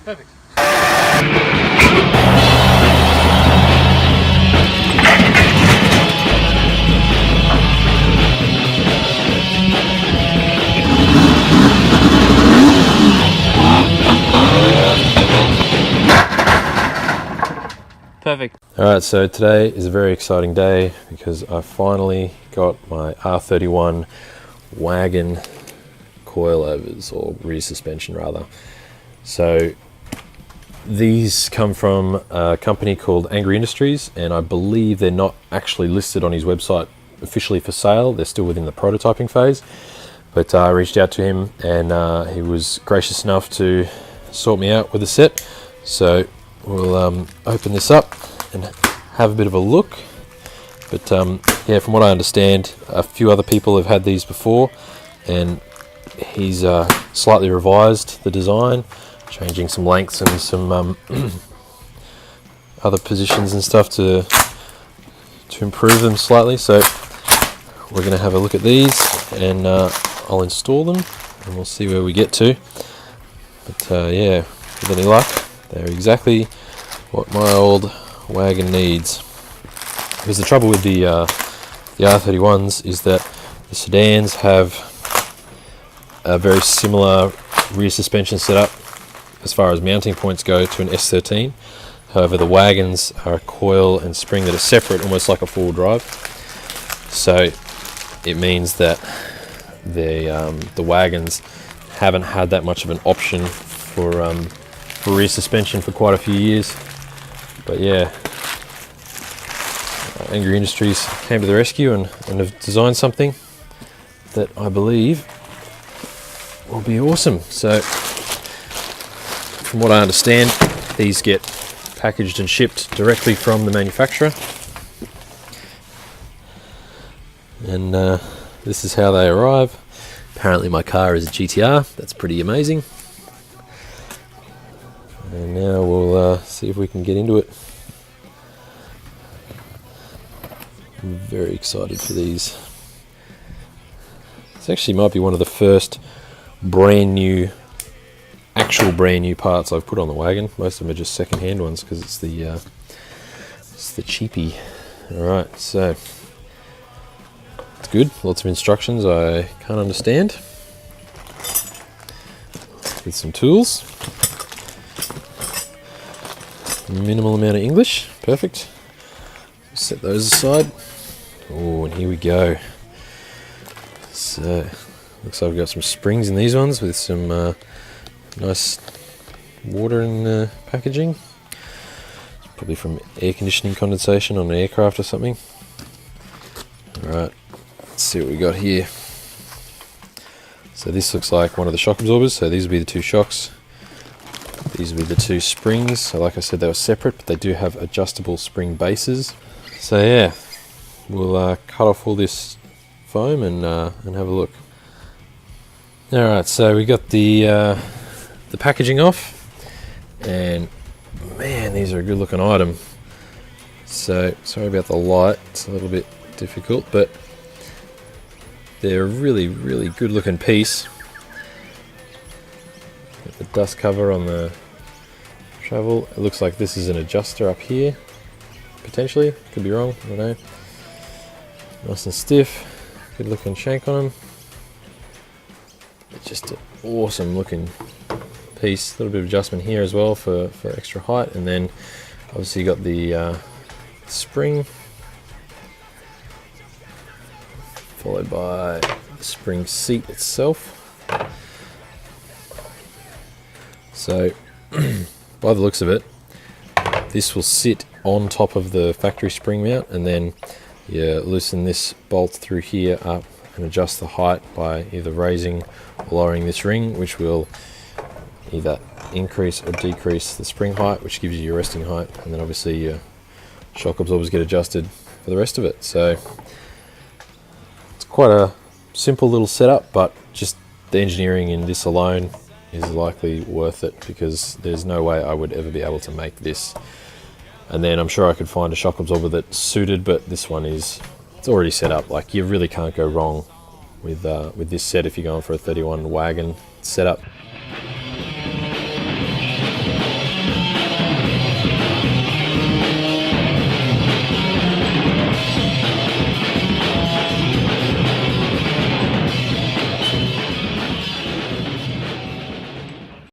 Perfect. Perfect. Alright, so today is a very exciting day because I finally got my R31 wagon coilovers, or rear suspension rather. So these come from a company called Angry Industries, and I believe they're not actually listed on his website officially for sale. They're still within the prototyping phase. But I reached out to him and he was gracious enough to sort me out with a set. So we'll open this up and have a bit of a look. But yeah, from what I understand, a few other people have had these before, and he's slightly revised the design, changing some lengths and some other positions and stuff to improve them slightly. So we're going to have a look at these, and I'll install them and we'll see where we get to. But yeah, with any luck, they're exactly what my old wagon needs. Because the trouble with the R31s is that the sedans have a very similar rear suspension setup as far as mounting points go to an S13. However, the wagons are a coil and spring that are separate, almost like a four-wheel drive. So it means that the wagons haven't had that much of an option for rear suspension for quite a few years. But yeah, Angry Industries came to the rescue and have designed something that I believe will be awesome. So from what I understand, these get packaged and shipped directly from the manufacturer, and this is how they arrive. Apparently my car is a GTR. That's pretty amazing. And now we'll see if we can get into it. I'm very excited for these. This actually might be one of the first actual brand new parts I've put on the wagon. Most of them are just second-hand ones because it's the cheapie. Alright, so it's good. Lots of instructions I can't understand. With some tools. Minimal amount of English. Perfect. Set those aside. Oh, and here we go. So, looks like we've got some springs in these ones with some nice water in the packaging. Probably from air conditioning condensation on an aircraft or something. Alright, let's see what we got here. So this looks like one of the shock absorbers. So these will be the two shocks. These will be the two springs. So like I said, they were separate, but they do have adjustable spring bases. So yeah, we'll cut off all this foam and have a look. Alright, so we got the packaging off, and man, these are a good looking item. So sorry about the light, it's a little bit difficult, but they're a really good looking piece. Got the dust cover on the travel. It looks like this is an adjuster up here, potentially, could be wrong, I don't know. Nice and stiff, good looking shank on them. It's just an awesome looking piece. A little bit of adjustment here as well for extra height, and then obviously you got the spring, followed by the spring seat itself. So by the looks of it, this will sit on top of the factory spring mount, and then you loosen this bolt through here up and adjust the height by either raising or lowering this ring, which will either increase or decrease the spring height, which gives you your resting height, and then obviously your shock absorbers get adjusted for the rest of it. So it's quite a simple little setup, but just the engineering in this alone is likely worth it, because there's no way I would ever be able to make this. And then I'm sure I could find a shock absorber that's suited, but this one it's already set up. Like, you really can't go wrong with this set if you're going for a 31 wagon setup.